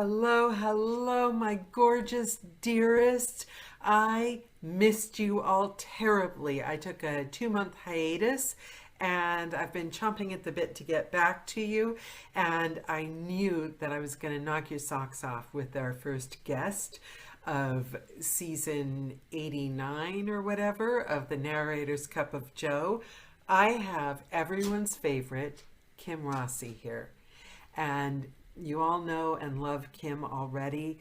Hello, hello, my gorgeous dearest. I missed you all terribly. I took a 2 month hiatus and I've been chomping at the bit to get back to you. And I knew that I was going to knock your socks off with our first guest of season 89 or whatever of the Narrator's Cup of Joe. I have everyone's favorite, Kim Rossi, here. And you all know and love Kim already.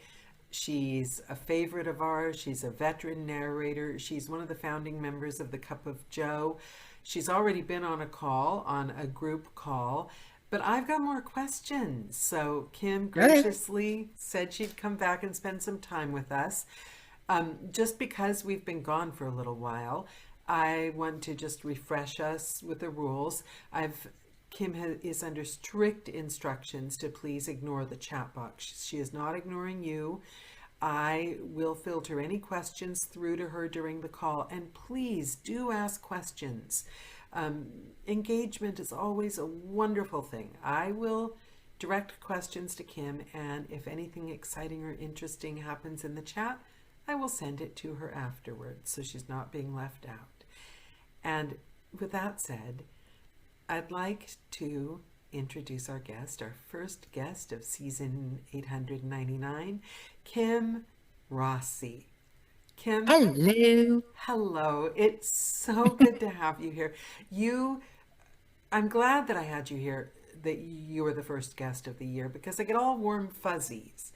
She's a favorite of ours. She's a veteran narrator. She's one of the founding members of the Cup of Joe. She's already been on a call, on a group call, but I've got more questions. So Kim Okay. graciously said she'd come back and spend some time with us. Just because we've been gone for a little while, I want to just refresh us with the rules. Is under strict instructions to please ignore the chat box. She is not ignoring you. I will filter any questions through to her during the call, and please do ask questions. Um, Engagement is always a wonderful thing. I will direct questions to Kim, and if anything exciting or interesting happens in the chat, I will send it to her afterwards so she's not being left out. And with that said, I'd like to introduce our guest, our first guest of season 899, Kim Rossi. Kim, Hello. hello. It's so good to have you here. I'm glad that I had you here, that you were the first guest of the year, because I get all warm fuzzies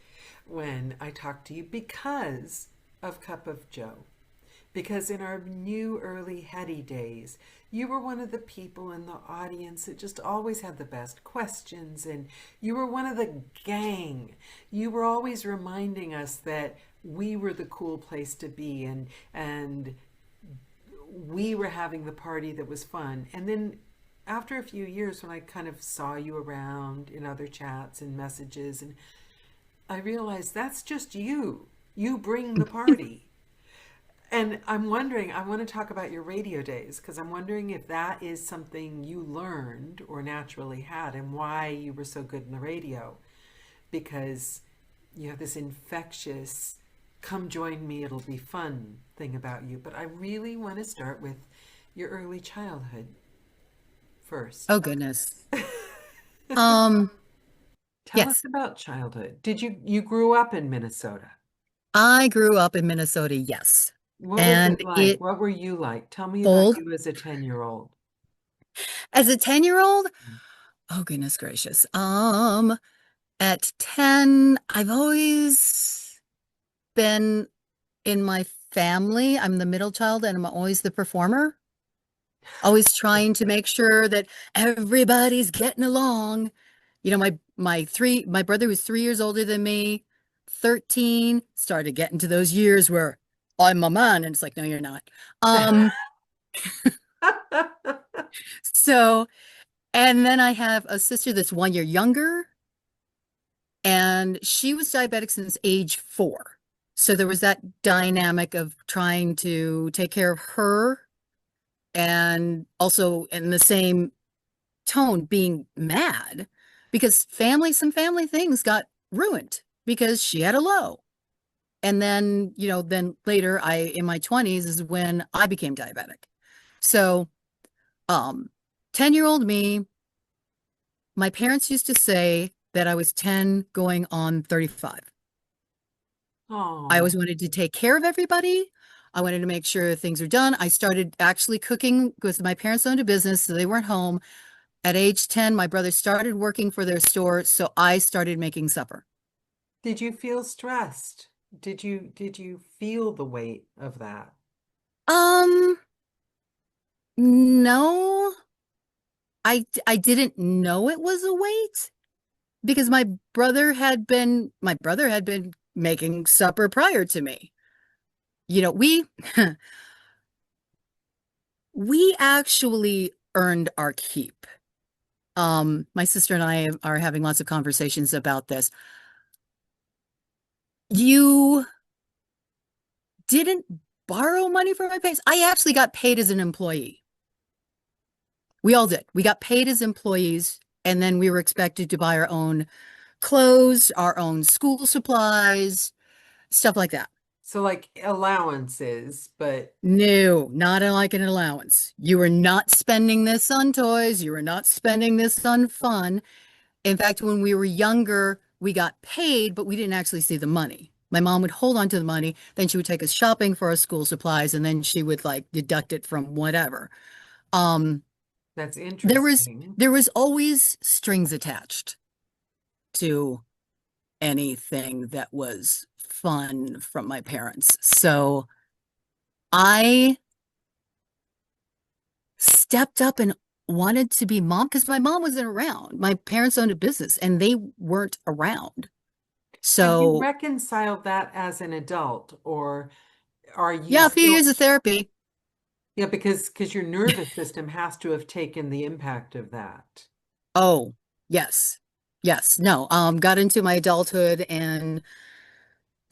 when I talk to you because of Cup of Joe. Because in our new early heady days, you were one of the people in the audience that just always had the best questions, and you were one of the gang. You were always reminding us that we were the cool place to be, and we were having the party that was fun. And then after a few years, when I kind of saw you around in other chats and messages, and I realized that's just you. You bring the party. And I'm wondering, I want to talk about your radio days because I'm wondering if that is something you learned or naturally had and why you were so good in the radio. Because you have this infectious, come join me, it'll be fun thing about you. But I really want to start with your early childhood first. Oh goodness. Um, Tell us yes. about childhood. You grew up in Minnesota? I grew up in Minnesota, yes. What was And it like? it What were you like? Tell me about old you as a 10-year-old. as a 10-year-old. Oh goodness gracious. At 10, I've always been in my family. I'm the middle child and I'm always the performer, always trying to make sure that everybody's getting along. My brother was 3 years older than me, 13, started getting to those years where I'm a man, and it's like, no, you're not. Um, so, and then I have a sister that's 1 year younger, and she was diabetic since age 4. So there was that dynamic of trying to take care of her and also in the same tone being mad because some family things got ruined because she had a low. And then, then later in my 20s is when I became diabetic. So, 10-year-old me, my parents used to say that I was 10 going on 35. I Oh, always wanted to take care of everybody. I wanted to make sure things are done. I started actually cooking because my parents owned a business, so they weren't home. At age 10, my brother started working for their store, so I started making supper. did you feel stressed? Did you feel the weight of that? Um, no, I didn't know it was a weight because my brother had been making supper prior to me. We we actually earned our keep. My sister and I are having lots of conversations about this. You didn't borrow money from my parents. I actually got paid as an employee. We all did. We got paid as employees, and then we were expected to buy our own clothes, our own school supplies, stuff like that. So like allowances, but No, not like an allowance. You were not spending this on toys. You were not spending this on fun. In fact, when we were younger, we got paid, but we didn't actually see the money. My mom would hold on to the money, then she would take us shopping for our school supplies, and then she would like deduct it from whatever. Um, that's there was interesting. there was always strings attached to anything that was fun from my parents. So I stepped up and wanted to be mom because my mom wasn't around. My parents owned a business and they weren't around. Have you So, reconciled that as an adult, or are you yeah, a few years still, of therapy. yeah, because your nervous system has to have taken the impact of that. Oh, yes. Yes. No, got into my adulthood and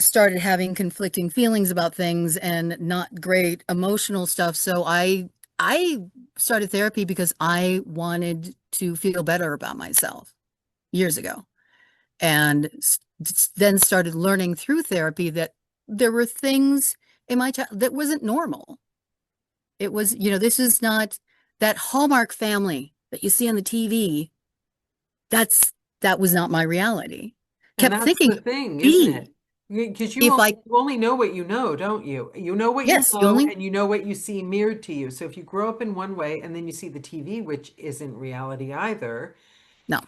started having conflicting feelings about things and not great emotional stuff. So I started therapy because I wanted to feel better about myself years ago. And then started learning through therapy that there were things in my child that wasn't normal. It was, this is not that Hallmark family that you see on the TV. That's that was not my reality. And Kept that's thinking the it thing, would isn't it? be Because if I, you only know what you know, don't you? You know what you yes, you know, only and you know what you see mirrored to you. So if you grow up in one way and then you see the TV, which isn't reality either, no.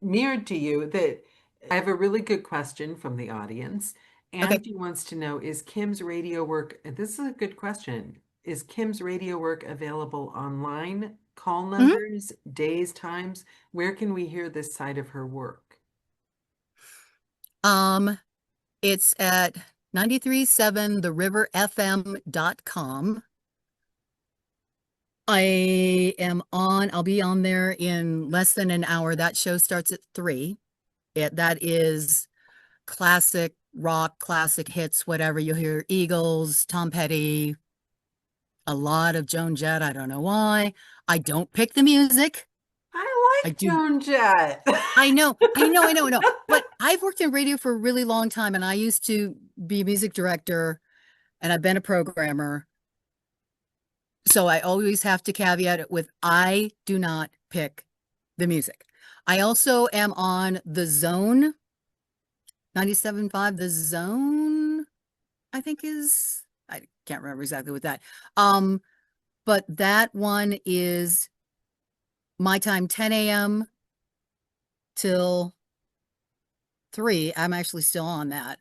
mirrored to you, that I have a really good question from the audience. Okay. Angie wants to know, is Kim's radio work, and this is a good question, is Kim's radio work available online? Call Mhm. numbers, days, times? Where can we hear this side of her work? Um, it's at 937theriverfm.com. I'll be on there in less than an hour. That show starts at 3. That is classic rock, classic hits, whatever. You'll hear Eagles, Tom Petty, a lot of Joan Jett. I don't know why. I don't pick the music. I I like do. Joan Jett. I know. But I've worked in radio for a really long time and I used to be a music director and I've been a programmer. So I always have to caveat it with I do not pick the music. I also am on the Zone 97.5. The Zone, I think I can't remember exactly what that. Um, but that one is my time 10 a.m. till 3. I'm actually still on that.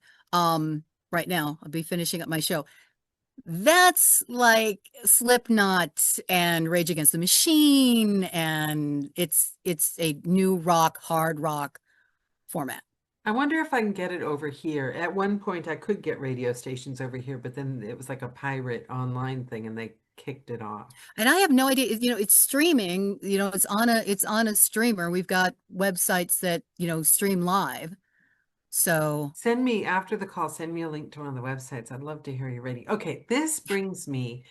Right now. I'll be finishing up my show. That's like Slipknot and Rage Against the Machine, and it's a new rock, hard rock format. I wonder if I can get it over here. At one point, I could get radio stations over here, but then it was like a pirate online thing and they kicked it off. And I have no idea, it's streaming, it's on a streamer. We've got websites that, stream live. So, Send me, after the call, send me a link to one of the websites. I'd love to hear you ready. Okay, this brings me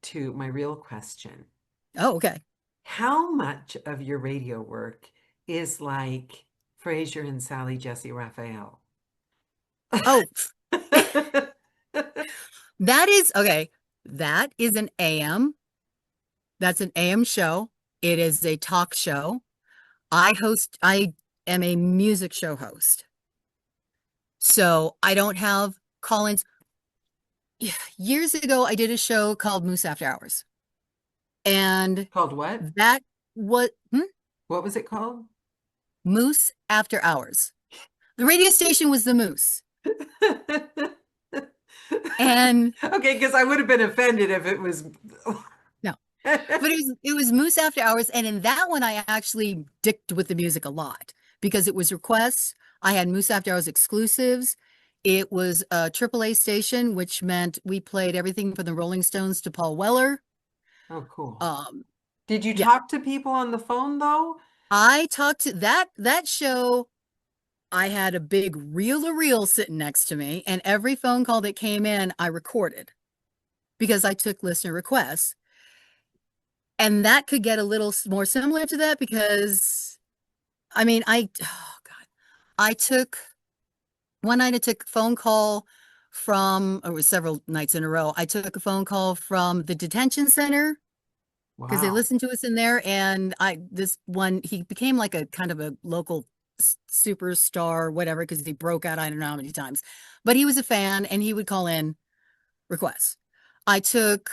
to my real question. oh, okay. How much of your radio work is like Frasier and Sally Jesse Raphael? Oh, that is okay. That is an AM. That's an AM show. It is a talk show. I am a music show host. So I don't have call-ins. Years ago, I did a show called Moose After Hours. And Called what? that was What was it called? Moose After Hours. The radio station was the Moose. And Okay, because I would have been offended if it was. no, but it was Moose After Hours. And in that one, I actually dicked with the music a lot because it was requests. I had Moose After Hours exclusives. It was a AAA station, which meant we played everything from the Rolling Stones to Paul Weller. Oh, cool. Um, Did you yeah, talk to people on the phone though? I talked to that show. I had a big reel-to-reel sitting next to me, and every phone call that came in, I recorded because I took listener requests. And that could get a little more similar to that because, I mean, oh God, I took one night I took a phone call from, or it was several nights in a row. I took a phone call from the detention center because they Wow. listened to us in there. And this one, he became like a kind of a local superstar, whatever, because he broke out, I don't know how many times, but he was a fan and he would call in requests. I took,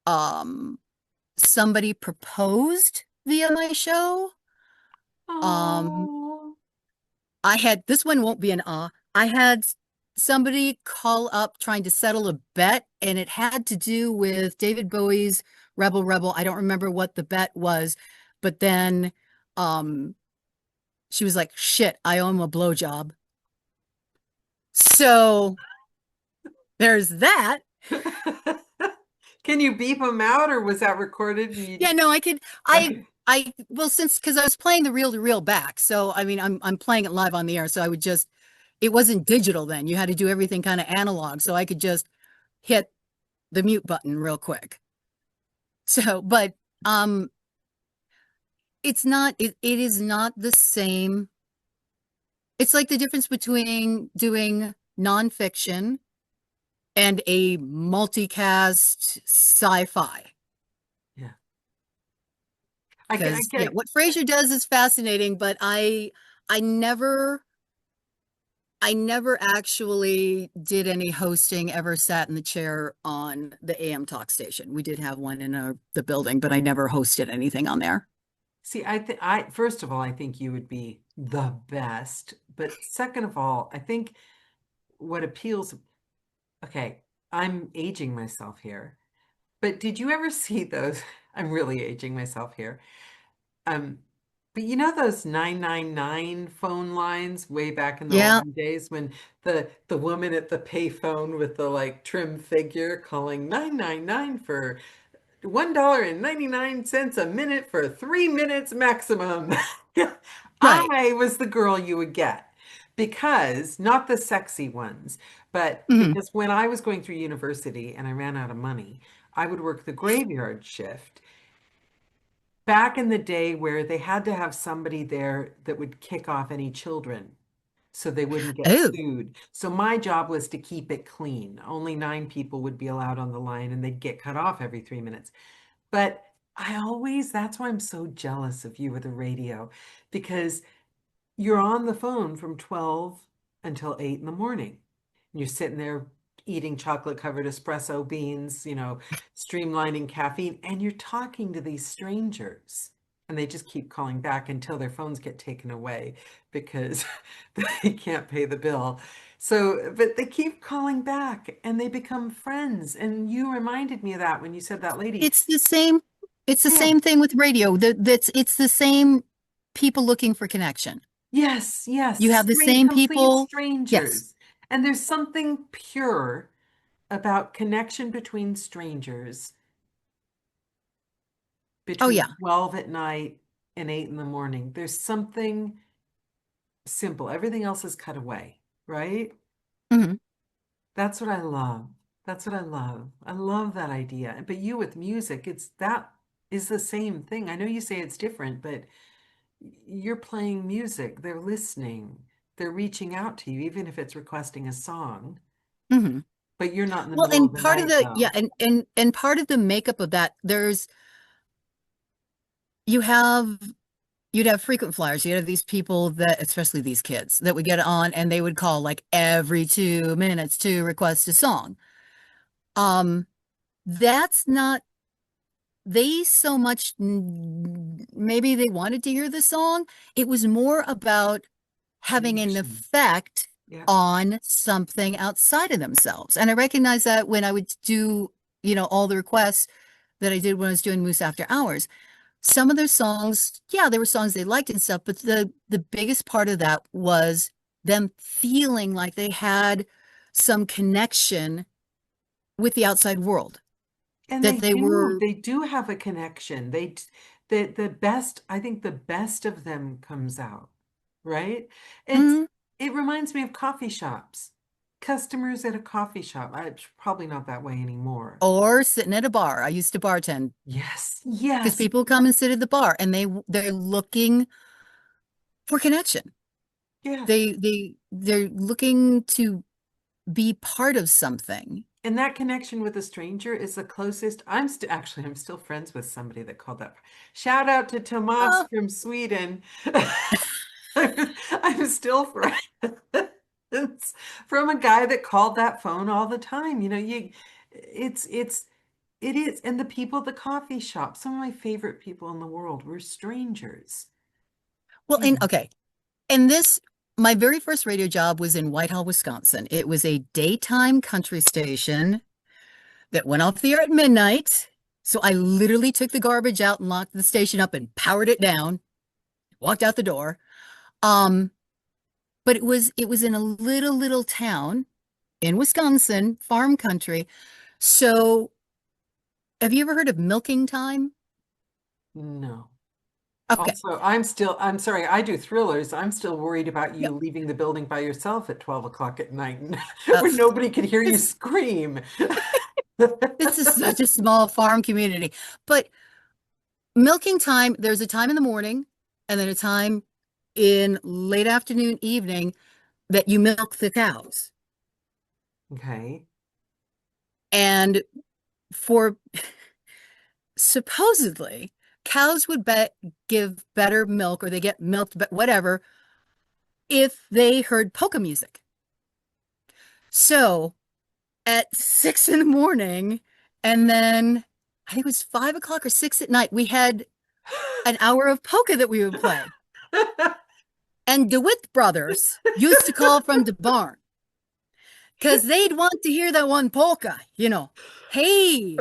um, somebody proposed via my show. Um, Oh. I had this one won't be an I had somebody call up trying to settle a bet, and it had to do with David Bowie's Rebel Rebel. I don't remember what the bet was, but then um she was like, shit, I owe him a blowjob. So there's that. Can you beep them out, or was that recorded and you Yeah, no, I could okay. I well, since because I was playing the reel to reel back, so I mean I'm playing it live on the air, so I would just it wasn't digital then. You had to do everything kind of analog, so I could just hit the mute button real quick. So, but um it is not the same. It's like the difference between doing nonfiction and a multicast sci-fi. Yeah. I Because yeah, get what Frasier does is fascinating, but I never I never actually did any hosting, ever sat in the chair on the AM talk station. We did have one in the building, but I never hosted anything on there. see, I think I first of all, I think you would be the best. But second of all, I think what appeals, okay, I'm aging myself here. But did you ever see those? I'm really aging myself here. Um, but you know those 999 phone lines way back in the Yeah, olden days when the woman at the payphone with the like trim figure calling 999 for $1.99 a minute for 3 minutes maximum. right. I was the girl you would get because not the sexy ones, but Mhm. because when I was going through university and I ran out of money, I would work the graveyard shift back in the day where they had to have somebody there that would kick off any children so they wouldn't get Oh, sued. So my job was to keep it clean. Only 9 people would be allowed on the line and they'd get cut off every 3 minutes. But that's why I'm so jealous of you with the radio, because you're on the phone from 12 until 8 in the morning. And you're sitting there eating chocolate covered espresso beans, streamlining caffeine, and you're talking to these strangers. And they just keep calling back until their phones get taken away because they can't pay the bill. So, but they keep calling back and they become friends. And you reminded me of that when you said that lady. it's the same. It's the Yeah. same thing with radio. It's the same people looking for connection. Yes, You yes, have the strange, same complete people. Yes. strangers. And there's something pure about connection between strangers Oh between yeah. 12 at night and 8 in the morning. There's something simple. Everything else is cut away, right? Hmm. That's what I love. That's what I love. I love that idea. But you with music, it's that is the same thing. I know you say it's different, but you're playing music. They're listening. They're reaching out to you, even if it's requesting a song. Hmm. But you're not in the Well, middle of and the part of night, the yeah, though. and part of the makeup of that, you have you'd have frequent flyers. You'd have these people that, especially these kids, that would get on and they would call like every 2 minutes to request a song. Um, that's not they so much maybe they wanted to hear the song. It was more about having an Connection. effect Yeah. on something outside of themselves. And I recognize that when I would do, all the requests that I did when I was doing Moose After Hours. Some of their songs, yeah, there were songs they liked and stuff, but the biggest part of that was them feeling like they had some connection with the outside world, And that they they do. were, They do have a connection. The best, I think the best of them comes out, right? It's mm, it reminds me of coffee shops. Customers at a coffee shop. It's probably not that way anymore. or sitting at a bar. I used to bartend Yes, because yes, people come and sit at the bar and they're looking for connection. Yeah. They're looking to be part of something. And that connection with a stranger is the closest. I'm still friends with somebody that called that. Shout out to Tomas Oh, from Sweden. I'm still friends from a guy that called that phone all the time. It's it is. And the people at the coffee shop, some of my favorite people in the world were strangers. well, You and know. okay. And this, my very first radio job was in Whitehall, Wisconsin. It was a daytime country station that went off the air at midnight. So I literally took the garbage out and locked the station up and powered it down, walked out the door. Um, but it was in a little town in Wisconsin, farm country. So have you ever heard of milking time? No. Okay. Also, I'm sorry, I do thrillers. I'm still worried about you Yep. leaving the building by yourself at 12 o'clock at night Uh, when nobody can hear you this scream. this is such a small farm community. But milking time, there's a time in the morning and then a time in late afternoon, evening that you milk the cows. Okay. And for supposedly cows would give better milk or they get milked, but whatever, if they heard polka music. So at 6 in the morning, and then I think it was 5 o'clock or 6 at night, we had an hour of polka that we would play. And DeWitt brothers used to call from the barn because they'd want to hear that one polka, Hey,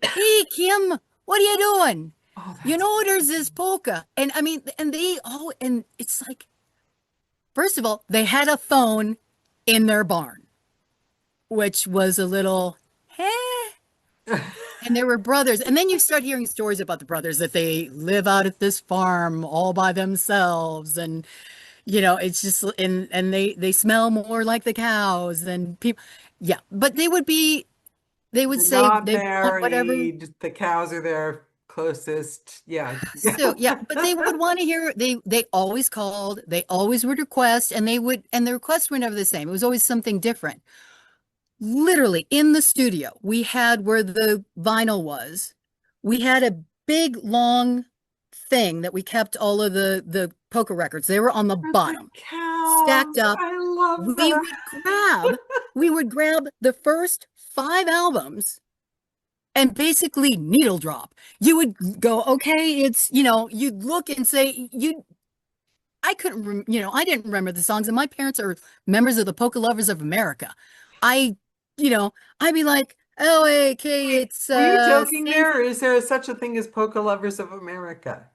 hey, Kim, what are you doing? Oh, You that's know, there's this polka. And I mean, and it's like, first of all, they had a phone in their barn, which was a little, eh. And there were brothers. And then you start hearing stories about the brothers that they live out at this farm all by themselves. And, it's just, and they smell more like the cows than people. Yeah. But they would They're say not they want whatever. married. The cows are their closest. Yeah. So yeah, but they would want to hear they always called, they always would request, and the requests were never the same. It was always something different. Literally in the studio, we had where the vinyl was, we had a big long thing that we kept all of the polka records. They were on the For the bottom, stacked cows. up. I love We that. would grab, we would grab the first 5 albums and basically needle drop. You would go, okay, you'd look and say, I couldn't, I didn't remember the songs, and my parents are members of the Polka Lovers of America. I, you know, I'd be like, oh, okay, Wait, it's were you joking Saint. there, or is there such a thing as Polka Lovers of America?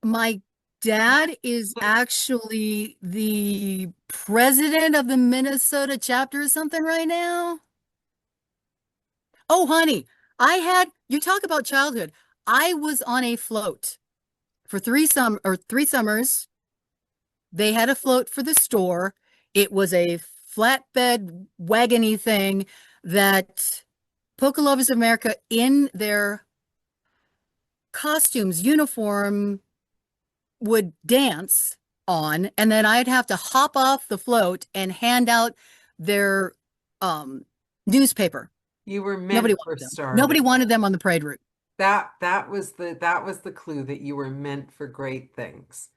My dad is actually the president of the Minnesota chapter or something right now. Oh, honey, you talk about childhood. I was on a float for 3 summers. They had a float for the store. It was a flatbed wagony thing that Polka Lovers of America in their costumes, uniform, would dance on, and then I'd have to hop off the float and hand out their um, newspaper. You were Nobody meant for wanted them. Nobody stardom. wanted them on the parade route. That was the clue that you were meant for great things.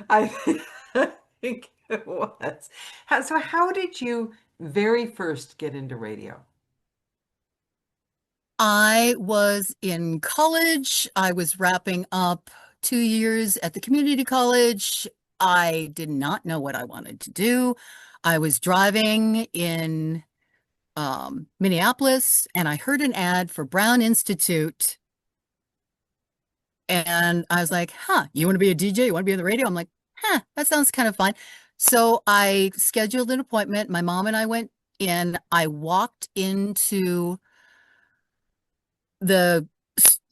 I think it was. So how did you very first get into radio? I was in college. I was wrapping up 2 years at the community college. I did not know what I wanted to do. I was driving in Minneapolis and I heard an ad for Brown Institute. And I was like, huh, you want to be a DJ? You want to be on the radio? I'm like, huh, that sounds kind of fun. So I scheduled an appointment. My mom and I went in. I walked into the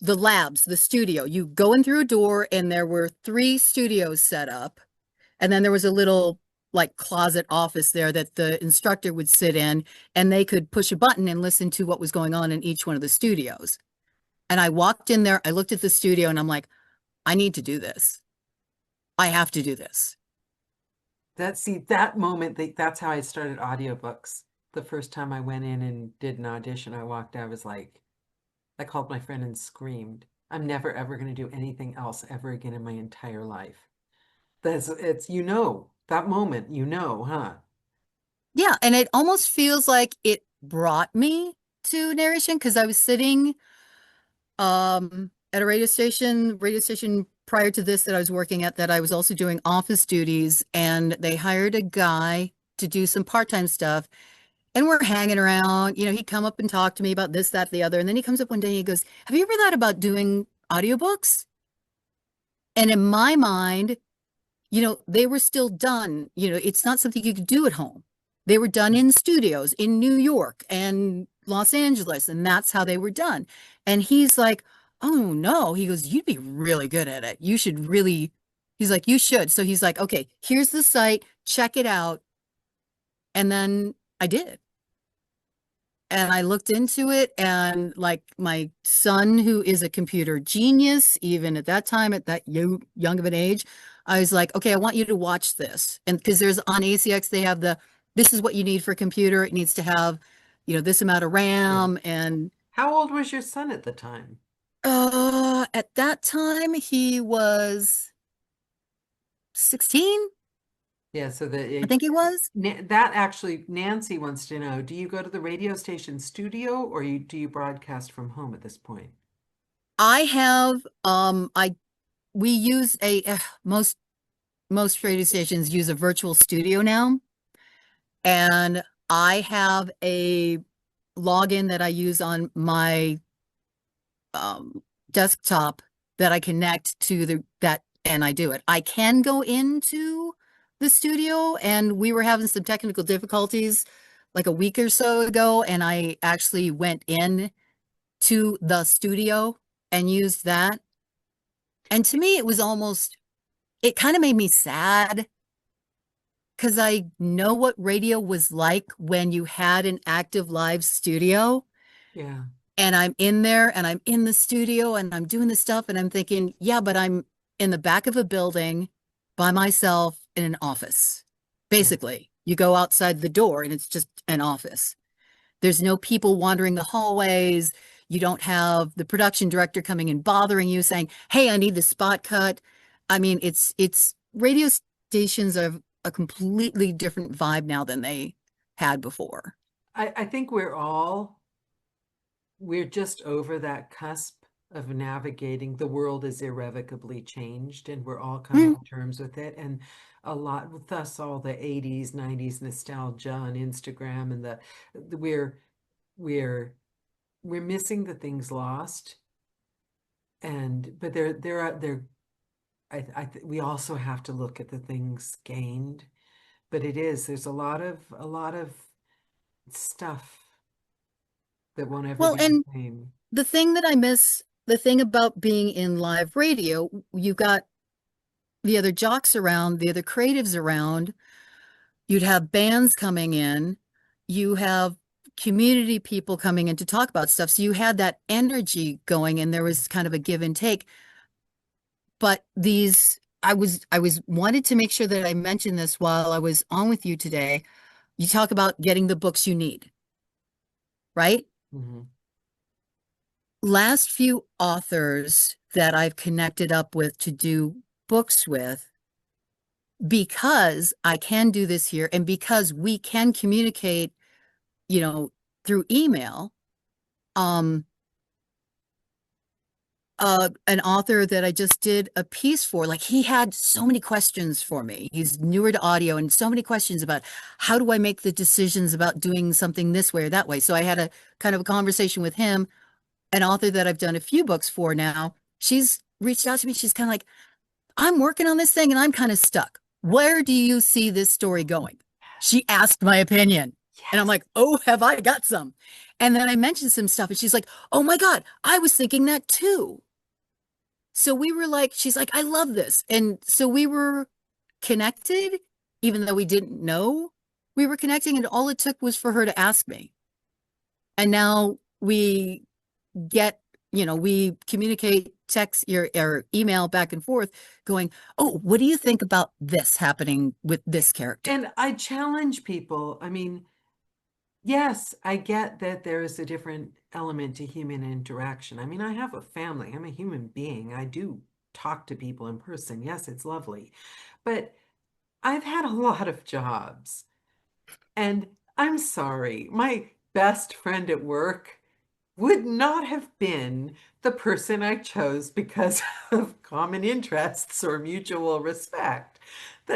the labs, the studio. You go in through a door and there were 3 studios set up. And then there was a little like closet office there that the instructor would sit in and they could push a button and listen to what was going on in each one of the studios. And I walked in there, I looked at the studio and I'm like, I need to do this. I have to do this. That moment, that's how I started audiobooks. The first time I went in and did an audition, I walked out, I was like, I called my friend and screamed, I'm never ever going to do anything else ever again in my entire life. It's, that moment, huh? Yeah, and it almost feels like it brought me to narration because I was sitting at a radio station prior to this that I was working at that I was also doing office duties, and they hired a guy to do some part-time stuff, and we're hanging around. He'd come up and talk to me about this, that, the other, and then he comes up one day and he goes, "Have you ever thought about doing audiobooks?" And in my mind, they were still done. It's not something you could do at home. They were done in studios in New York and Los Angeles, and that's how they were done. And he's like, "Oh no." He goes, "You'd be really good at it. You should really." He's like, "You should." So he's like, "Okay, here's the site, check it out." And then I did. And I looked into it, and like my son, who is a computer genius, even at that time, at that young of an age, I was like, "Okay, I want you to watch this." And because there's on ACX, they have this is what you need for a computer. It needs to have, this amount of Yeah. RAM. And How old was your son at the time? at that time, he was 16, Yeah, so I think he was. that actually, Nancy wants to know, do you go to the radio station studio or do you broadcast from home at this point? I have, we use most radio stations use a virtual studio now. And I have a login that I use on my desktop that I connect to that, and I do it. I can go into the studio, and we were having some technical difficulties like a week or so ago, and I actually went in to the studio and used that. And to me, it kind of made me sad because I know what radio was like when you had an active live studio. Yeah. And I'm in there and I'm in the studio and I'm doing this stuff and I'm thinking, yeah, but I'm in the back of a building by myself in an office. Yeah. Basically, you go outside the door and it's just an office. There's no people wandering the hallways. You don't have the production director coming and bothering you saying, "Hey, I need the spot cut." I mean, it's radio stations are a completely different vibe now than they had before. I think we're just over that cusp of navigating. The world is irrevocably changed, and we're all coming Mm. to terms with it. And a lot with us, all the 80s, 90s nostalgia on Instagram, and we're we're we're missing the things lost. But we also have to look at the things gained. But there's a lot of stuff that won't ever Well, be the and same. the thing about being in live radio, you got the other jocks around, the other creatives around. You'd have bands coming in, you have community people coming in to talk about stuff. So you had that energy going, and there was kind of a give and take. But I was wanted to make sure that I mentioned this while I was on with you today. You talk about getting the books you need, right? Hmm. Last few authors that I've connected up with to do books with, because I can do this here and because we can communicate, you know, through email. Um, an author that I just did a piece for, like he had so many questions for me. He's newer to audio and so many questions about how do I make the decisions about doing something this way or that way. So I had a kind of a conversation with him, an author that I've done a few books for now. She's reached out to me. She's kind of like, "I'm working on this thing and I'm kind of stuck. Where do you see this story going?" She asked my opinion. And I'm Yes. like, "Oh, have I got some?" And then I mentioned some stuff and she's like, "Oh my God, I was thinking that too." So we were like, she's like, "I love this." And so we were connected, even though we didn't know we were connecting. And all it took was for her to ask me. And now we get, we communicate text your email back and forth going, oh, what do you think about this happening with this character? And I challenge people. I mean, yes, I get that there is a different element to human interaction. I mean, I have a family. I'm a human being. I do talk to people in person. Yes, it's lovely. But I've had a lot of jobs. And I'm sorry, my best friend at work would not have been the person I chose because of common interests or mutual respect.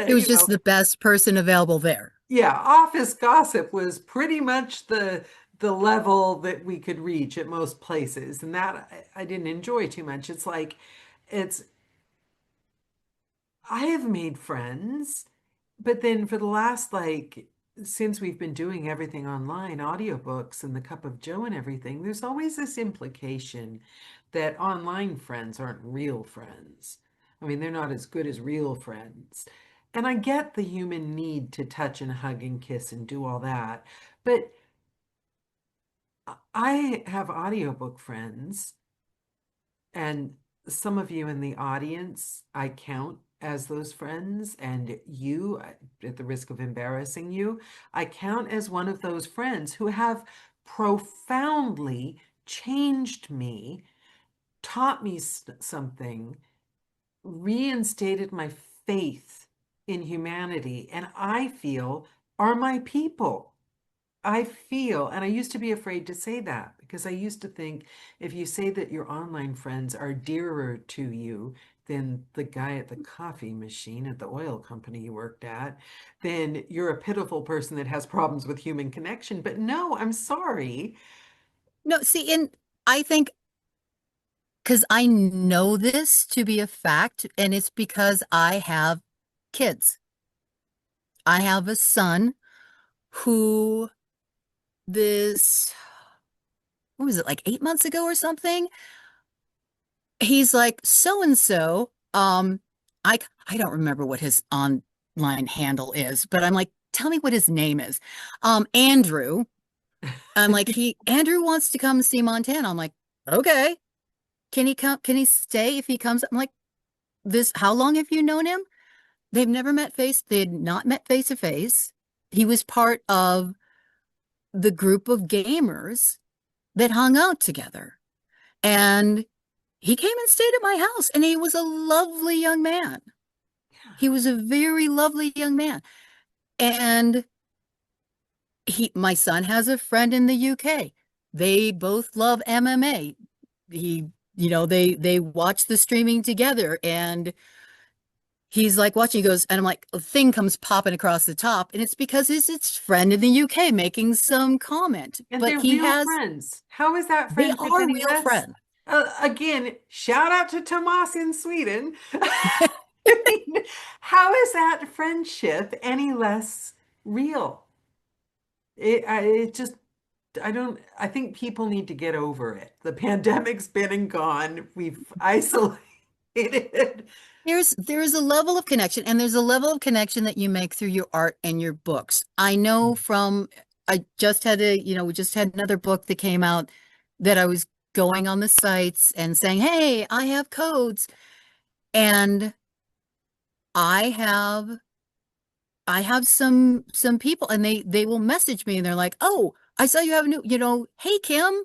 It That, was just the best person available there. yeah, office gossip was pretty much the level that we could reach at most places, and that I didn't enjoy too much. It's like it's I have made friends, but then for the last like since we've been doing everything online, audiobooks and the Cup of Joe and everything, there's always this implication that online friends aren't real friends. I mean, they're not as good as real friends. And I get the human need to touch and hug and kiss and do all that, but I have audiobook friends and some of you in the audience, I count as those friends, and you, at the risk of embarrassing you, I count as one of those friends who have profoundly changed me, taught me something, reinstated my faith in humanity, and I feel are my people. I feel, and I used to be afraid to say that because I used to think if you say that your online friends are dearer to you than the guy at the coffee machine at the oil company you worked at, then you're a pitiful person that has problems with human connection. But no, I'm sorry. No, see, and I think because I know this to be a fact, and it's because I have kids. I have a son who this, what was it, like 8 months ago or something? He's like, so and so. I I don't remember what his online handle is, but I'm like, tell me what his name is. Andrew. I'm like, he Andrew wants to come see Montana. I'm like, okay. Can he come? Can he stay if he comes? I'm like, this, how long have you known him? They've never met face, they had not met face to face. He was part of the group of gamers that hung out together. And he came and stayed at my house, and he was a lovely young man. He was a very lovely young man. And my son has a friend in the UK. They both love MMA. He, they watch the streaming together, and he's like watching, he goes, and I'm like, a thing comes popping across the top, and it's because it's its friend in the UK making some comment. And But they're real friends. How is that they friendship are any real less? friends. Again, shout out to Tomas in Sweden. I mean, how is that friendship any less real? It just, I don't, I think people need to get over it. The pandemic's been and gone. We've isolated. There's a level of connection, and there's a level of connection that you make through your art and your books. I know from I just had we just had another book that came out that I was going on the sites and saying, "Hey, I have codes." And I have I have some people, and they will message me and they're like, "Oh, I saw you have a new, hey Kim."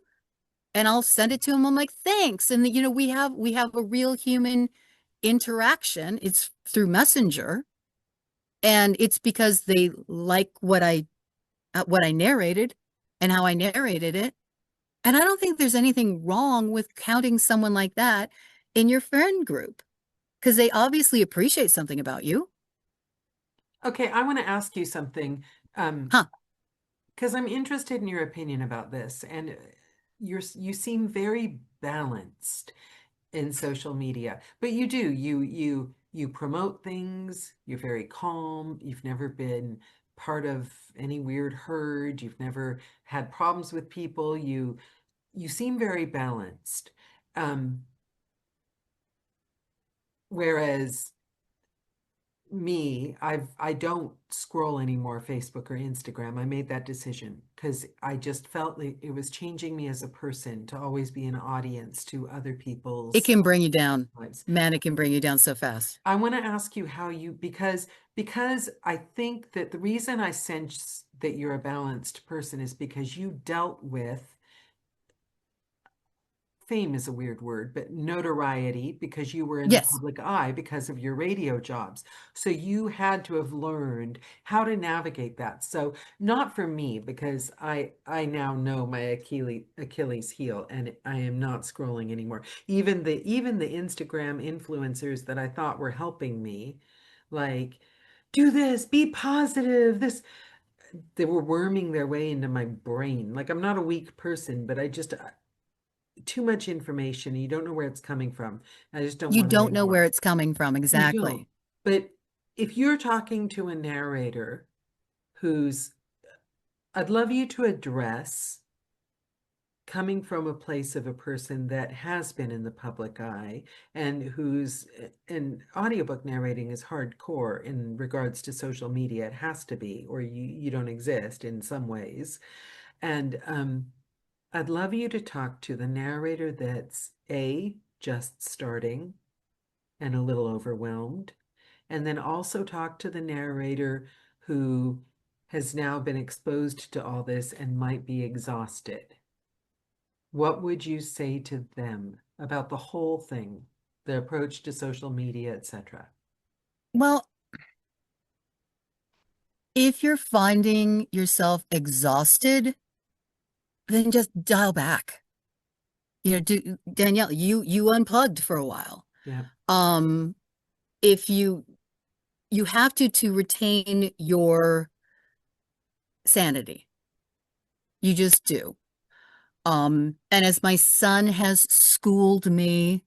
And I'll send it to them. I'm like, "Thanks." And we have a real human interaction. It's through Messenger, and it's because they like what I narrated and how I narrated it. And I don't think there's anything wrong with counting someone like that in your friend group because they obviously appreciate something about you. Okay, I want to ask you something. Huh. Because I'm interested in your opinion about this, and you seem very balanced in social media, but you do you promote things. You're very calm. You've never been part of any weird herd. You've never had problems with people. You seem very balanced. Um, whereas I don't scroll anymore Facebook or Instagram. I made that decision because I just felt like it was changing me as a person to always be an audience to other It people's can bring you down. lives. Man, it can bring you down so fast. I want to ask you how you because I think that the reason I sense that you're a balanced person is because you dealt with fame is a weird word, but notoriety because you were in the Yes, public eye because of your radio jobs. So you had to have learned how to navigate that. So not for me because I now know my Achilles heel and I am not scrolling anymore. Even the Instagram influencers that I thought were helping me, like do this, be positive, this they were worming their way into my brain. Like I'm not a weak person, but I just too much information. You don't know where it's coming from. I just don't you want it don't know anymore. where it's coming from You don't. exactly. But if you're talking to a narrator who's, I'd love you to address coming from a place of a person that has been in the public eye and who's, and audiobook narrating is hardcore in regards to social media. It has to be, or you don't exist in some ways. And I'd love you to talk to the narrator that's A, just starting and a little overwhelmed, and then also talk to the narrator who has now been exposed to all this and might be exhausted. What would you say to them about the whole thing, the approach to social media, etc.? Well, if you're finding yourself exhausted, then just dial back. Danielle, you unplugged for a while. Yeah. Um, if you have to retain your sanity. You just do. And as my son has schooled me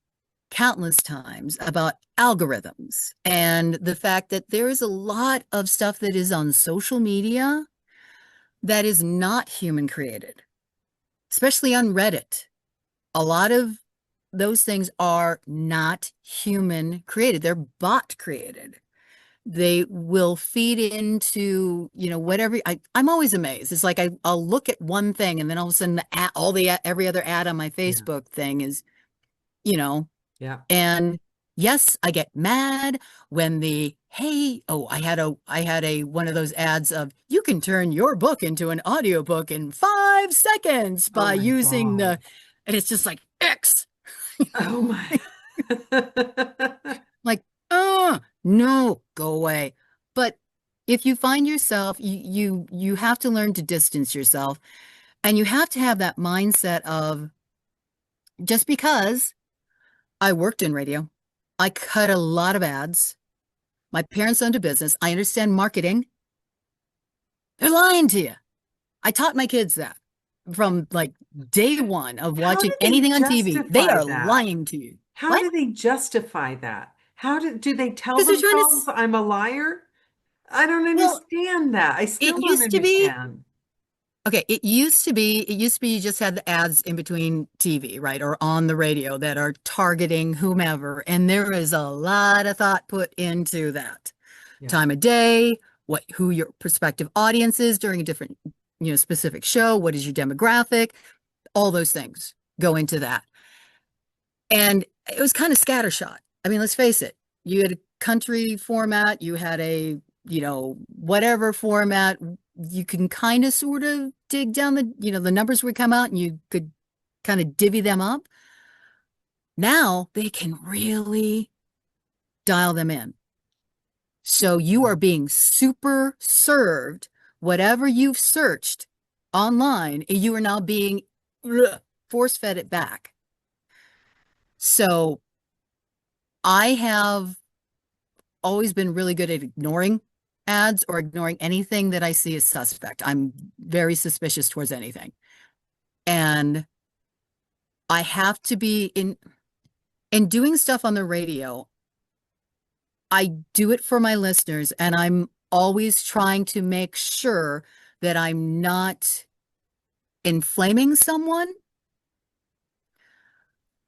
countless times about algorithms and the fact that there is a lot of stuff that is on social media that is not human created, especially on Reddit. A lot of those things are not human created, they're bot created. They will feed into, whatever. I'm always amazed. It's like I'll look at one thing and then all of a sudden every other ad on my Yeah. Facebook thing is, you know, Yeah. and yes, I get mad when I had a one of those ads of you can turn your book into an audiobook in 5 seconds Oh by my using God. and it's just like X. Oh my. Like, no, go away. But if you find yourself, you have to learn to distance yourself, and you have to have that mindset of just because I worked in radio, I cut a lot of ads. My parents owned a business. I understand marketing. They're lying to you. I taught my kids that from like day one of How watching do they anything on TV. They justify are that? lying to you. How What? do they justify that? Do they tell Because they're trying to, themselves I'm a liar? I don't well, understand that. I it still don't used to be. understand. Okay, it used to be you just had the ads in between TV, right? Or on the radio that are targeting whomever. And there is a lot of thought put into that. Yeah. Time of day, who your prospective audience is during a different, specific show, what is your demographic, all those things go into that. And it was kind of scattershot. I mean, let's face it, you had a country format, you had a, whatever format, you can kind of sort of dig down the numbers would come out and you could kind of divvy them up. Now they can really dial them in. So you are being super served. Whatever you've searched online, you are now being force fed it back. So I have always been really good at ignoring ads or ignoring anything that I see as suspect. I'm very suspicious towards anything. And I have to be in doing stuff on the radio. I do it for my listeners and I'm always trying to make sure that I'm not inflaming someone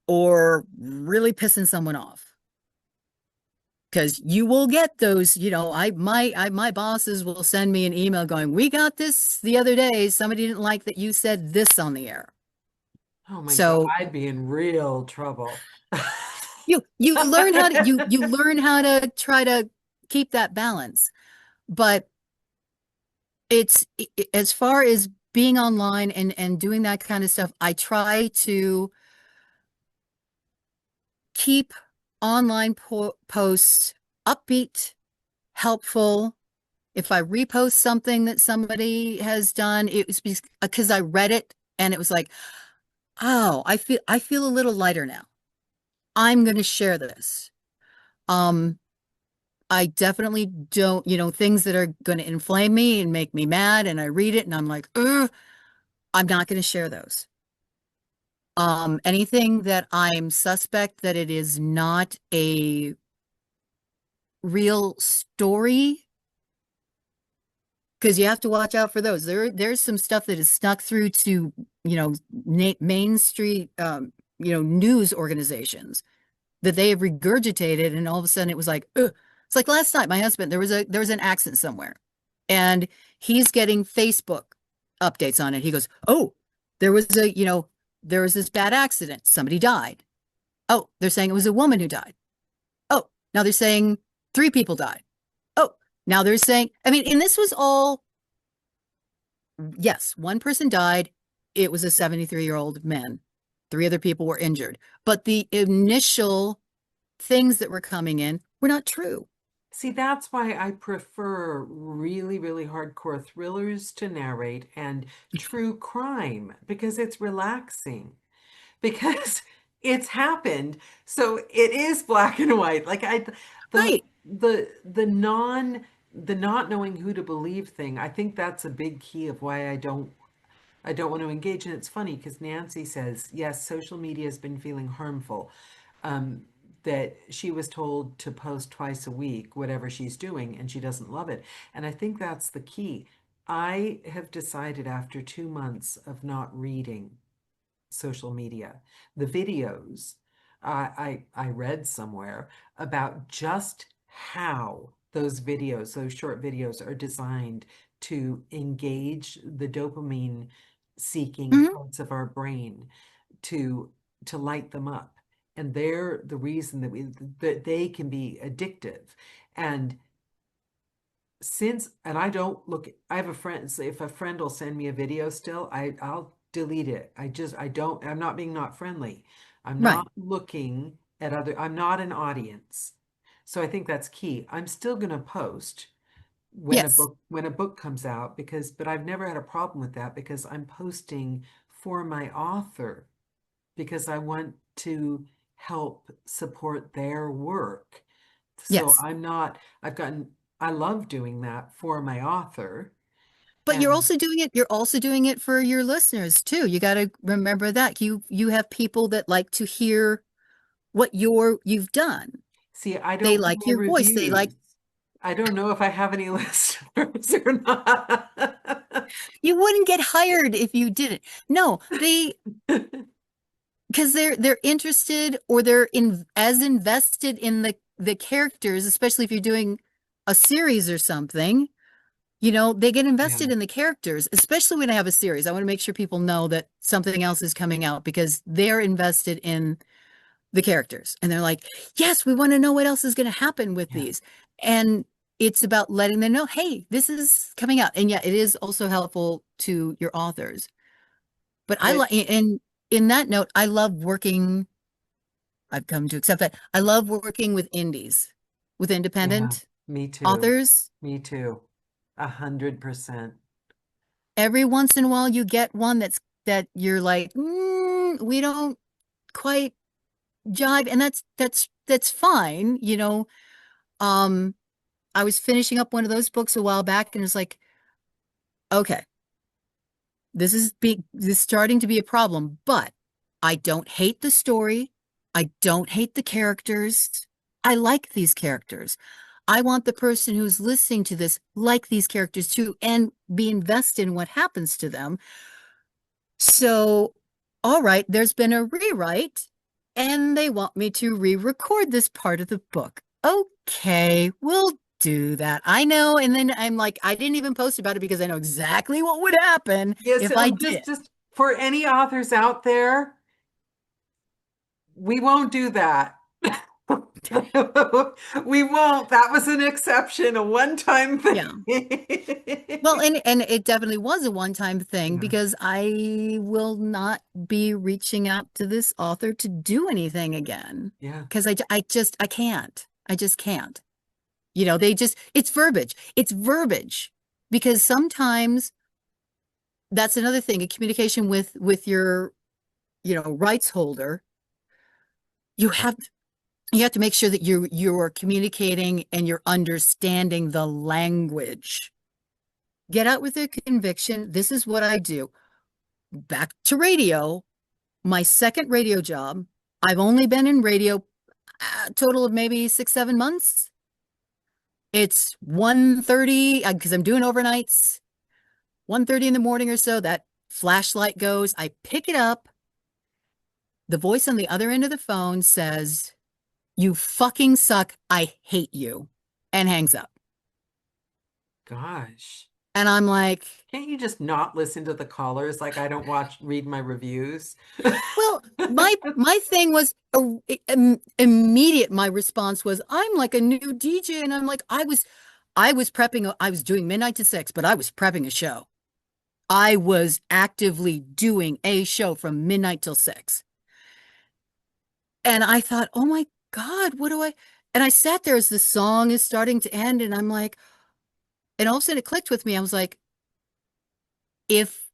or really pissing someone off. because you will get those, my bosses will send me an email going, we got this the other day. Somebody didn't like that you said this on the air. Oh my God, So I'd be in real trouble. you learn how to you learn how to try to keep that balance. But it's as far as being online and doing that kind of stuff, I try to keep online posts upbeat, helpful. If I repost something that somebody has done, it was because I read it and it was like, oh, I feel a little lighter now. I'm going to share this. Um, I definitely don't, things that are going to inflame me and make me mad, and I read it and I'm like, ugh, I'm not going to share those. Anything that I'm suspect that it is not a real story, because you have to watch out for those. There's some stuff that is snuck through to, Main Street, news organizations that they have regurgitated, and all of a sudden it was like, ugh. It's like last night, my husband, there was an accident somewhere, and he's getting Facebook updates on it. He goes, "Oh, there was there was this bad accident. Somebody died. Oh, they're saying it was a woman who died. Oh, now they're saying three people died. Oh, now they're saying, I mean, and this was all, yes, one person died. It was a 73-year-old man. Three other people were injured. But the initial things that were coming in were not true. See, that's why I prefer really, really hardcore thrillers to narrate and true crime because it's relaxing, because it's happened. So it is black and white. Like the Right. the not knowing who to believe thing, I think that's a big key of why I don't want to engage. And it's funny because Nancy says, yes, social media has been feeling harmful. Um, that she was told to post twice a week, whatever she's doing, and she doesn't love it. And I think that's the key. I have decided after 2 months of not reading social media, the videos, I read somewhere about just how those videos, those short videos, are designed to engage the dopamine seeking Mhm. parts of our brain to light them up. And they're the reason that they can be addictive. And and I don't look, I have a friend, so if a friend will send me a video still, I'll delete it. I'm not being not friendly. I'm Right. not looking at I'm not an audience. So I think that's key. I'm still going to post Yes. when a book comes out, but I've never had a problem with that because I'm posting for my author because I want to help support their work. So Yes. I'm not, I've gotten, I love doing that for my author. But And you're also doing it for your listeners too. You got to remember that you have people that like to hear what you've done. see, I They don't do like your voice. They like, reviews. I don't know if I have any listeners or not. you wouldn't get hired if you didn't. No, because they're interested, or they're as invested in the characters, especially if you're doing a series or something. They get Yeah, invested in the characters, especially when I have a series. I want to make sure people know that something else is coming out because they're invested in the characters. And they're like, yes, we want to know what else is going to happen with yeah. these. And it's about letting them know, hey, this is coming out. And yeah, it is also helpful to your authors. But I But like, and in that note, I love working, I've come to accept that. I love working with indies, with yeah, independent me too. authors. Me too. 100%. Every once in a while you get one that you're like, we don't quite jive, and that's fine. Um, I was finishing up one of those books a while back, and it's like, okay, this is starting to be a problem, but I don't hate the story. I don't hate the characters. I like these characters. I want the person who's listening to this like these characters too and be invested in what happens to them. So, all right, there's been a rewrite, and they want me to re-record this part of the book. okay, we'll do that. I know. And then I'm like, I didn't even post about it because I know exactly what would happen Yes, if I did. just for any authors out there, we won't do that. We won't. That was an exception, a one-time Yeah. thing. Well, and it definitely was a one-time thing Yeah, because I will not be reaching out to this author to do anything again yeah, because I just I can't. I just can't. They just it's verbiage. It's verbiage because sometimes that's another thing, a communication with your, rights holder. You have you have to make sure that you're communicating and you're understanding the language. Get out with a conviction. This is what I do. Back to radio, my second radio job. I've only been in radio a total of maybe 6, 7 months. It's 1:30 because I'm doing overnights. 1:30 in the morning or so, that flashlight goes. I pick it up. The voice on the other end of the phone says, "You fucking suck. I hate you," and hangs up. gosh. And I'm like, Can't you just not listen to the callers like I don't read my reviews? well, my thing was immediate. My response was, I'm like a new DJ, and I'm like, I was prepping. I was doing midnight to 6, but I was prepping a show. I was actively doing a show from midnight till 6, and I thought, oh my God, what do I? And I sat there as the song is starting to end, and I'm like, and all of a sudden it clicked with me. I was like, if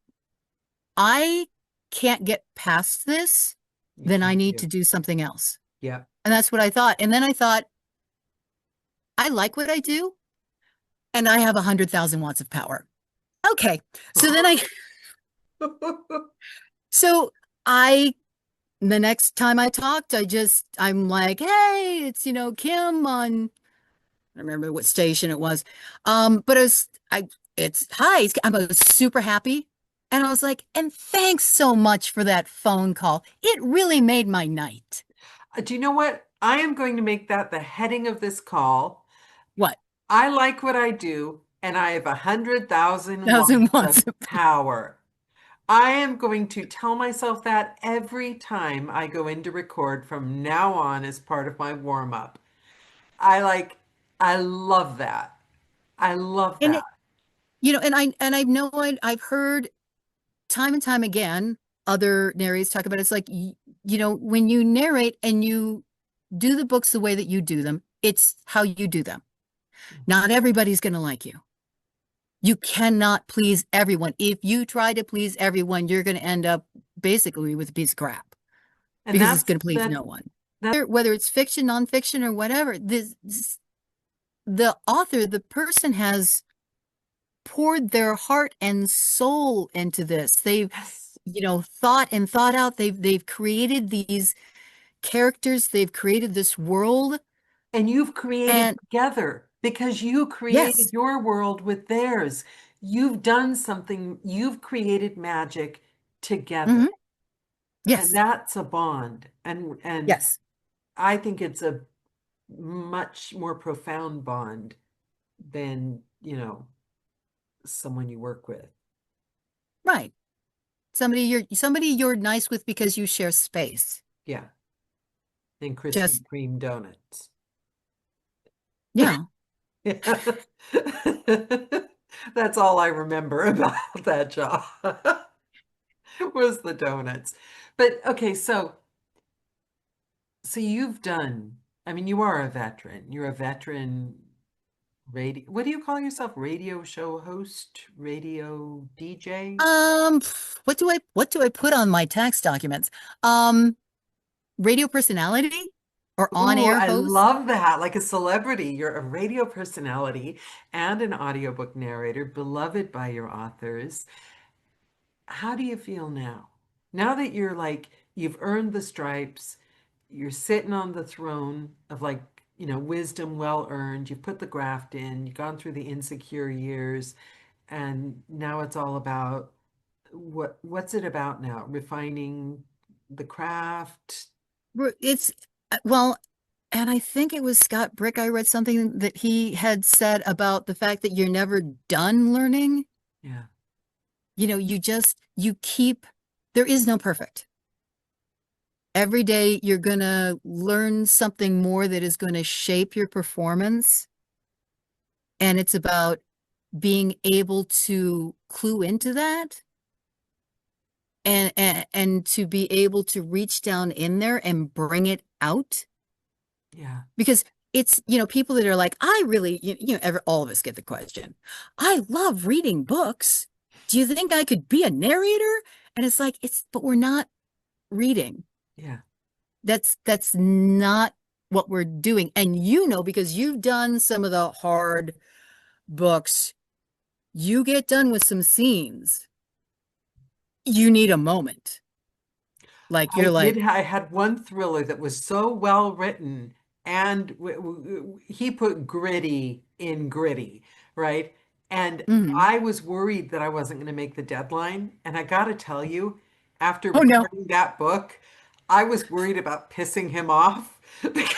I can't get past this, You then I can't need do. to do something else. Yeah. And that's what I thought. And then I thought, I like what I do, and I have 100,000 watts of power. Okay. So then so I, the next time I talked, I'm like, hey, it's, Kim on, I don't remember what station it was. But hi, I'm super happy. And I was like, and thanks so much for that phone call. It really made my night. Do you know what? I am going to make that the heading of this call. What? I like what I do, and I have 100,000 Thousand watts watts. of power. I am going to tell myself that every time I go in to record from now on as part of my warm up. I like, I love that. I love And that. it, and I know I've heard time and time again other narrators talk about it. It's like when you narrate and you do the books the way that you do them, it's how you do them. Not everybody's going to like you. You cannot please everyone. If you try to please everyone, you're going to end up basically with a piece of crap And because it's going to please no one. that, Whether it's fiction, nonfiction, or whatever, the author, the person has poured their heart and soul into this. They've, yes. thought and thought out. They've created these characters. They've created this world. And you've created And together because you created yes, your world with theirs. You've done something, you've created magic together. hmm And yes, that's a bond. And yes, I think it's a much more profound bond than, someone you work with. right. Somebody you're nice with because you share space. Yeah. And Krispy Just Kreme donuts. yeah. Yeah. That's all I remember about that job was the donuts. But okay, so you've done, I mean, you are a veteran. You're a veteran radio. What do you call yourself? Radio show host, radio DJ? What do I put on my tax documents? Um, Radio personality or Ooh, on-air I host? love that. Like a celebrity. You're a radio personality and an audiobook narrator, beloved by your authors. How do you feel now? Now that you're like, you've earned the stripes, you're sitting on the throne of like, wisdom well earned, you've put the graft in, you've gone through the insecure years, and now it's all about what's it about now? Refining the craft? It's well, And I think it was Scott Brick. I read something that he had said about the fact that you're never done learning. Yeah. You keep, there is no perfect. Every day you're going to learn something more that is going to shape your performance. And it's about being able to clue into that and to be able to reach down in there and bring it out. Yeah. Because it's, people that are like, I really, all of us get the question. I love reading books. Do you think I could be a narrator? And it's like, but we're not reading. Yeah. That's not what we're doing. And because you've done some of the hard books, you get done with some scenes, you need a moment. Like you're like, I had one thriller that was so well written, and he put gritty in gritty, right? And mhm. I was worried that I wasn't going to make the deadline. And I got to tell you, after Oh no. reading that book, I was worried about pissing him off because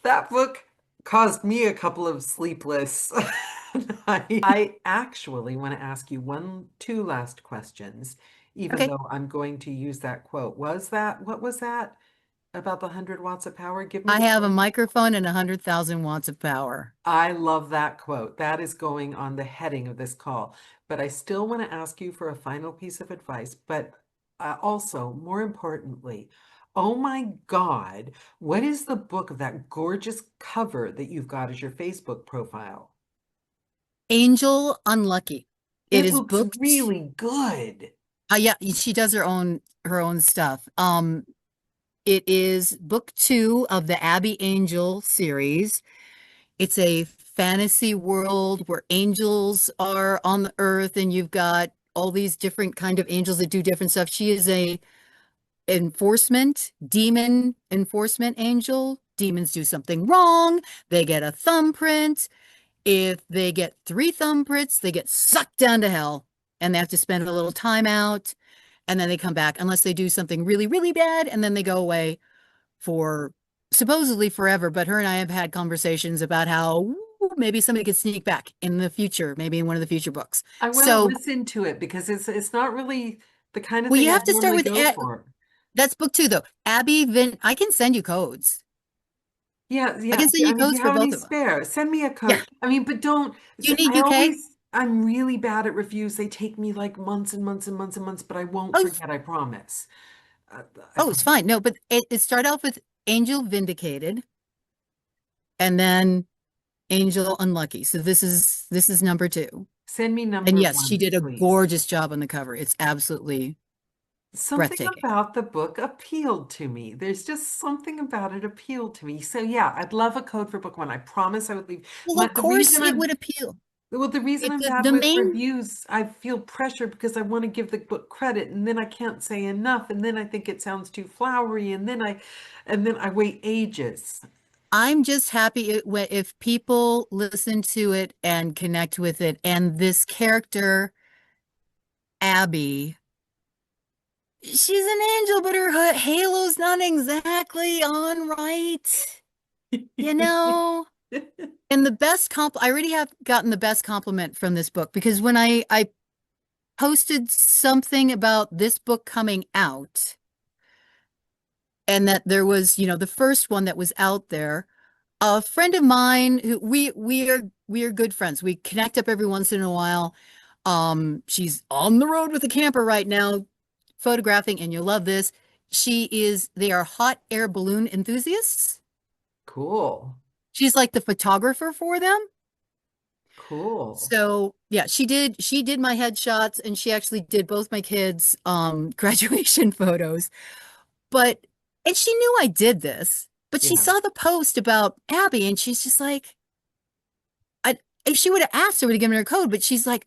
that book caused me a couple of sleepless nights. I actually want to ask you two last questions, even Okay. though I'm going to use that quote. What was that about the 100 watts of power? Give me I the have a quote. microphone and 100,000 watts of power. I love that quote. That is going on the heading of this call. But I still want to ask you for a final piece of advice. But also, more importantly, oh my God, what is the book of that gorgeous cover that you've got as your Facebook profile? Angel Unlucky. It It is looks booked. really good. Yeah, she does her own stuff. It is book 2 of the Abby Angel series. It's a fantasy world where angels are on the earth and you've got all these different kind of angels that do different stuff. She is a demon enforcement angel. Demons do something wrong, they get a thumbprint. If they get 3 thumbprints, they get sucked down to hell and they have to spend a little time out and then they come back unless they do something really, really bad and then they go away for supposedly forever. But her and I have had conversations about how maybe somebody could sneak back in the future, maybe in one of the future books. I want to So, listen to it because it's not really the kind of well, thing you I have to start normally with go for. that's book 2, though. Abby Vin, I can send you codes. Yeah, I yeah. can send I you mean, do codes you for have any both of them. spare? Send me a Yeah. code. I mean, but don't. Do you need I UK? always, I'm really bad at reviews. They take me like months and months and months and months, but I won't Oh, forget, I promise. I oh, it's promise. fine. No, but it started off with Angel Vindicated and then Angel Unlucky. So this is number 2. Send me And number yes, she one, did a please. gorgeous job on the cover. It's absolutely Something breathtaking. about the book appealed to me. There's just something about it appealed to me. So yeah, I'd love a code for book one. I promise I would leave. Well, of The course reason it I'm would appeal. Well, the reason It I'm the, bad the with main reviews, I feel pressure because I want to give the book credit and then I can't say enough and then I think it sounds too flowery and then I wait ages. I'm just happy if people listen to it and connect with it. And this character, Abby, she's an angel, but her halo's not exactly on right, you know? And the best I already have gotten the best compliment from this book because when I posted something about this book coming out and that there was, the first one that was out there, a friend of mine who we are good friends. We connect up every once in a while. She's on the road with a camper right now, photographing, and you'll love this. They are hot air balloon enthusiasts. Cool. She's like the photographer for them. Cool. So yeah, she did my headshots and she actually did both my kids' graduation photos. But and she knew I did this, but she Yeah. saw the post about Abby and she's just like, if she would have asked, I would have given her a code, but she's like,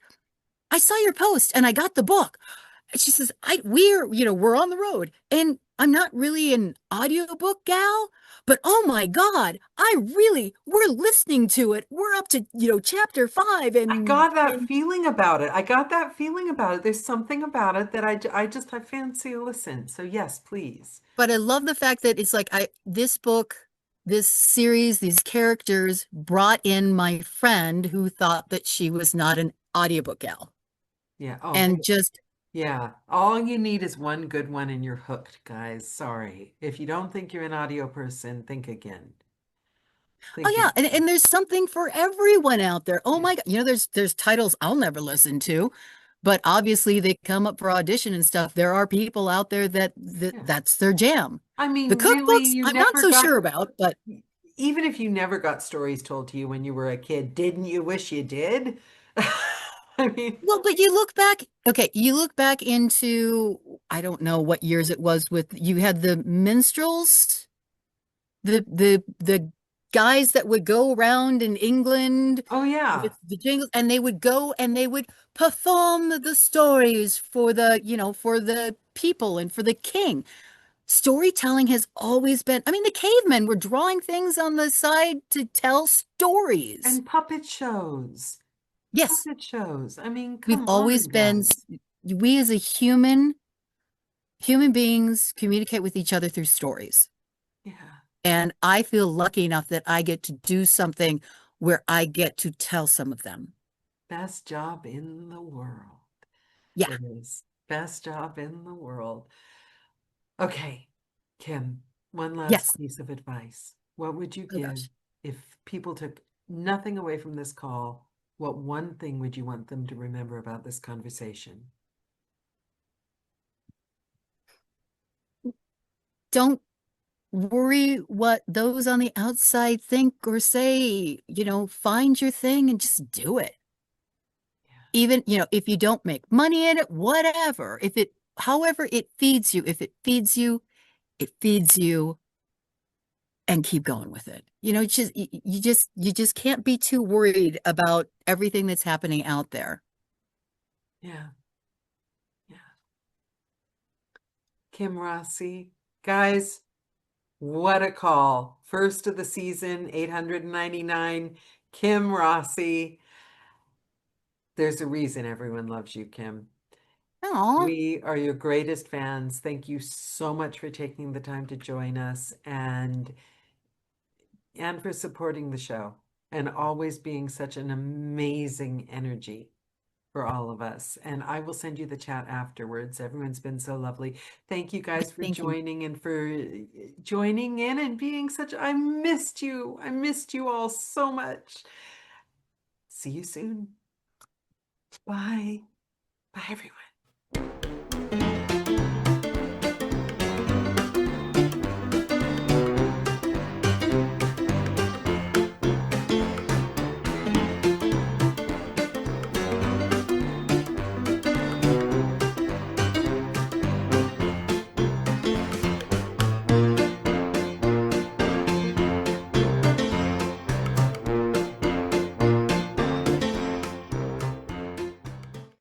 I saw your post and I got the book. she says, we're on the road and I'm not really an audiobook gal, but oh my God, we're listening to it. We're up to, chapter 5 I got that and feeling about it. I got that feeling about it. There's something about it that I fancy a listen. So yes, please. but I love the fact that it's like this book, this series, these characters brought in my friend who thought that she was not an audiobook gal. Yeah. Oh, And just, yeah. All you need is one good one and you're hooked, guys. Sorry. If you don't think you're an audio person, think again. oh Think yeah, and, again. and there's something for everyone out there. Oh Yeah. my God, there's titles I'll never listen to, but obviously they come up for audition and stuff. There are people out there Yeah. that's their jam. I The mean, really, cookbooks, you I'm not never so got, sure about, but even if you never got stories told to you when you were a kid, didn't you wish you did? I mean, well, but you look back, okay, you look back into I don't know what years it was with you had the minstrels, the guys that would go around in England oh with yeah. the jingles and they would go and they would perform the stories for for the people and for the king. Storytelling has always been, I mean, the cavemen were drawing things on the side to tell stories. And puppet shows. Yes, Puppet shows. I mean, we've come always on, been, guys. we as a human beings communicate with each other through stories. Yeah. And I feel lucky enough that I get to do something where I get to tell some of them. Best job in the world. Yeah. It is. Best job in the world. Okay, Kim, one last Yes. piece of advice. What would you Oh give gosh. if people took nothing away from this call? What one thing would you want them to remember about this conversation? Don't worry what those on the outside think or say. Find your thing and just do it. Yeah. Even, if you don't make money in it, whatever. However it feeds you, if it feeds you, it feeds you and keep going with it. You just can't be too worried about everything that's happening out there. Yeah. Yeah. Kim Rossi. Guys, what a call. First of the season, 899. Kim Rossi. There's a reason everyone loves you, Kim. Oh, We are your greatest fans. Thank you so much for taking the time to join us and for supporting the show and always being such an amazing energy for all of us. And I will send you the chat afterwards. Everyone's been so lovely. Thank you guys for thank you. joining and for joining in and being such, I missed you. I missed you all so much. See you soon. Bye. Bye, everyone.